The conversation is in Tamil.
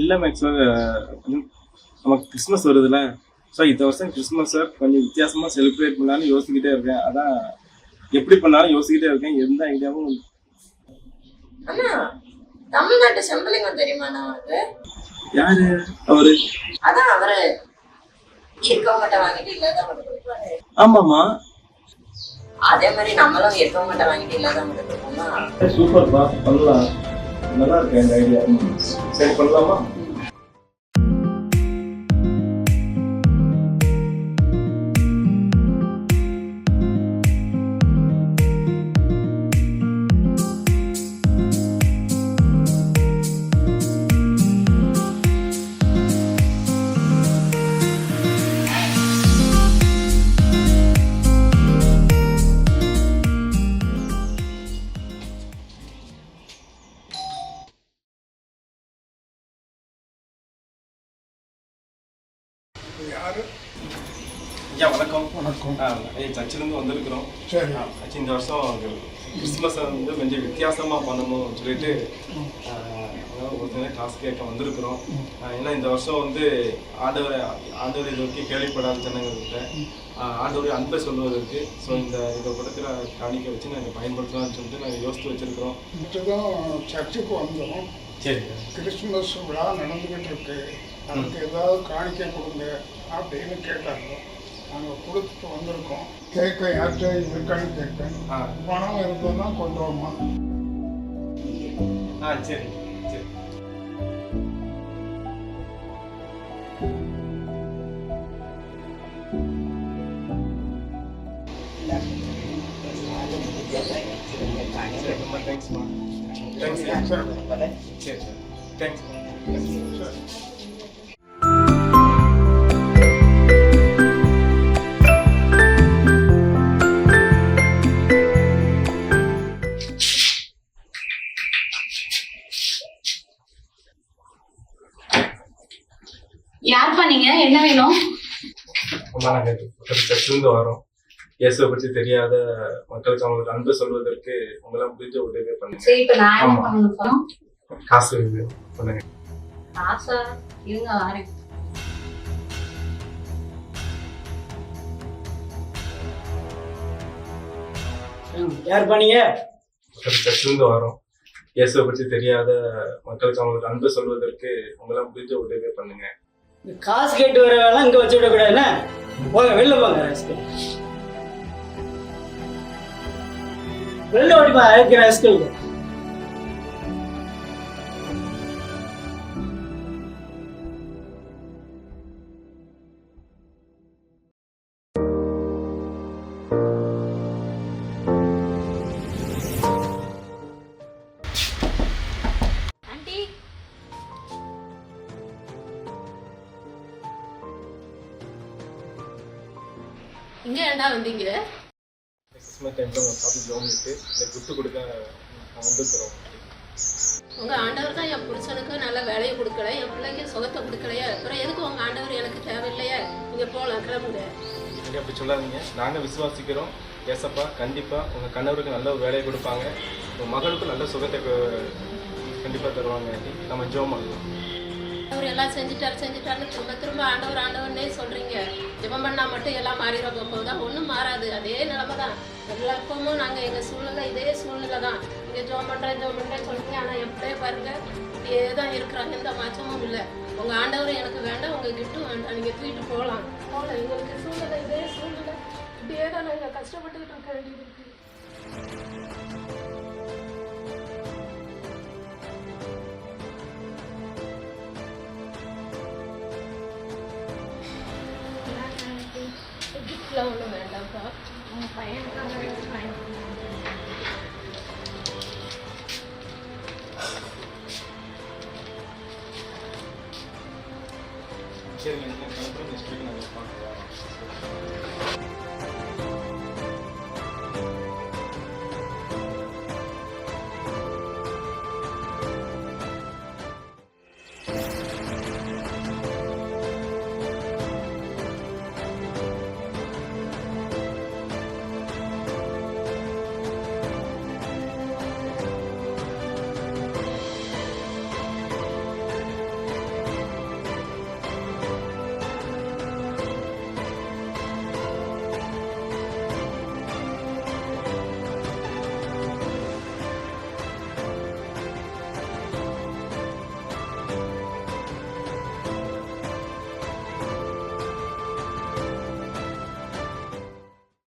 இல்லை மேக்ஸ் சார். நமக்கு கிறிஸ்மஸ் வருதுல்ல. ஸோ இந்த வருஷம் கிறிஸ்மஸை கொஞ்சம் வித்தியாசமாக செலிப்ரேட் பண்ணலான்னு யோசிக்கிட்டே இருக்கேன். அதான் எப்படி பண்ணாலும் யோசிக்கிட்டே இருக்கேன். எந்த ஐடியாவும் அண்ணா, தமிழ்நாட்டு செம்பலிங்கம் தெரியுமா அவருக்கு? யாரு அவரு? அதான் அவரு இருக்கவங்கிட்ட வாங்கிட்டு இல்லாதவங்க கொடுப்பாரு. ஆமாமா, அதே மாதிரி நம்மளும் இருக்கவங்கிட்ட வாங்கிட்டு இல்லாதவங்க கொடுப்போமா? சூப்பர்ப்பா, பண்ணலாம். நல்லா இருக்கு இந்த ஐடியா. சரி, பண்ணலாமா? யாரு? ஐயா வணக்கம். வணக்கம். சர்ச்சிலேருந்து வந்திருக்கிறோம். சரி. ஆச்சு இந்த வருஷம் கிறிஸ்துமஸை வந்து கொஞ்சம் வித்தியாசமாக பண்ணணும்னு சொல்லிட்டு ஒருத்தர் காசு கேட்க வந்திருக்கிறோம். ஏன்னா இந்த வருஷம் வந்து ஆண்டவர் இது வரைக்கும் கேள்விப்படாத ஜனங்கள்கிட்ட ஆண்டவரை அன்பை சொல்வதற்கு ஸோ இதை படத்தில் காணிக்க வச்சு நாங்கள் பயன்படுத்தலாம்னு சொல்லிட்டு நாங்கள் யோசித்து வச்சுருக்கிறோம். இதுதான் சர்ச்சுக்கு வந்தோம். சரி. கிறிஸ்துமஸ் விழா நடந்துக்கிட்டு இருக்கு, அதுக்கு ஏதாவது காணிக்க கொடுங்க அப்படின்னு கேட்டாங்க. நாங்கள் கொடுத்துட்டு வந்திருக்கோம். கேட்க யார்கிட்ட இருக்கான்னு கேட்பேன். பணம் இருந்ததுன்னா கொண்டு வாமா. சரி சரி. ரொம்ப தேங்க்ஸ்மா. தேங்க்ஸ். சரி சரி, தேங்க்ஸ். யார் பண்ணீங்க? என்ன வேணும்? நாங்கள் சர்ச்சிலிருந்து வரோம். இயேசுவை பற்றி தெரியாத மக்களுக்கு அவங்களுக்கு அன்பு சொல்வதற்கு உங்களாம் முடிஞ்ச உதவி பண்ணுங்க. சரி, இப்ப நான் என்ன பண்ணணும்? காசு இருக்கு பண்ணுங்க. காசா? இருங்க வரேன். யார் பண்ணீங்க? சர்ச்சிலிருந்து வரோம். இயேசுவை பற்றி தெரியாத மக்களுக்கு அவங்களுக்கு அன்பு சொல்வதற்கு உங்களாம் முடிஞ்ச உதவி பண்ணுங்க. காசு கேட்டு வர வேலை இங்க வச்சு விடக்கூடாதுண்ணே. போங்க, வெளில போங்க. வெளில ஓடிப்பா, அழைக்கிற ஸ்கூலுக்கு. இங்க ஏன்டா வந்தீங்க? கிறிஸ்மஸ் டைம்ல உங்க பாப்பி ஜோமிட்டு இந்த கிஃப்ட் கொடுக்க வந்திருக்கிறோம். உங்க ஆண்டவர் தான் என் புருஷனுக்கு நல்ல வேலையை கொடுக்கல, என் பிள்ளைக்கு சுகத்தை கொடுக்கலையா, அப்புறம் எதுக்கு உங்க ஆண்டவர் எனக்கு தேவையில்லையா? நீங்க போகலாம், கிளம்புங்க. நீங்கள் அப்படி சொல்லாதீங்க. நாங்கள் விசுவாசிக்கிறோம். ஏசப்பா கண்டிப்பாக உங்கள் கணவருக்கு நல்ல வேலையை கொடுப்பாங்க, உங்கள் மகளுக்கும் நல்ல சுகத்தை கண்டிப்பாக தருவாங்க. நம்ம ஜோம் பண்ணலாம். அவர் எல்லாம் செஞ்சுட்டாருன்னு திரும்ப ஆண்டவர்னே சொல்றீங்க. ஜெபம் பண்ணா மட்டும் எல்லாம் மாறிட போகுதா? ஒன்றும் மாறாது, அதே நிலைமை தான். எல்லாருக்கும் நாங்கள் எங்கள் சூழ்நிலை இதே சூழ்நிலை தான். இங்கே ஜெபம் பண்ணுறேன் சொல்றீங்க, ஆனால் எப்படியே பாருங்க இப்படியே தான் இருக்கிறாங்க, எந்த மாற்றமும் இல்லை. உங்கள் ஆண்டவர் எனக்கு வேண்டாம், உங்கள் கிஃப்ட்டும் வேண்டாம், நீங்கள் தூக்கிட்டு போகலாம். எங்களுக்கு சூழ்நிலை இதே சூழ்நிலை, இப்படியே தான் நாங்கள் கஷ்டப்பட்டுக்கிட்டு இருக்க வேண்டியது இருக்கு.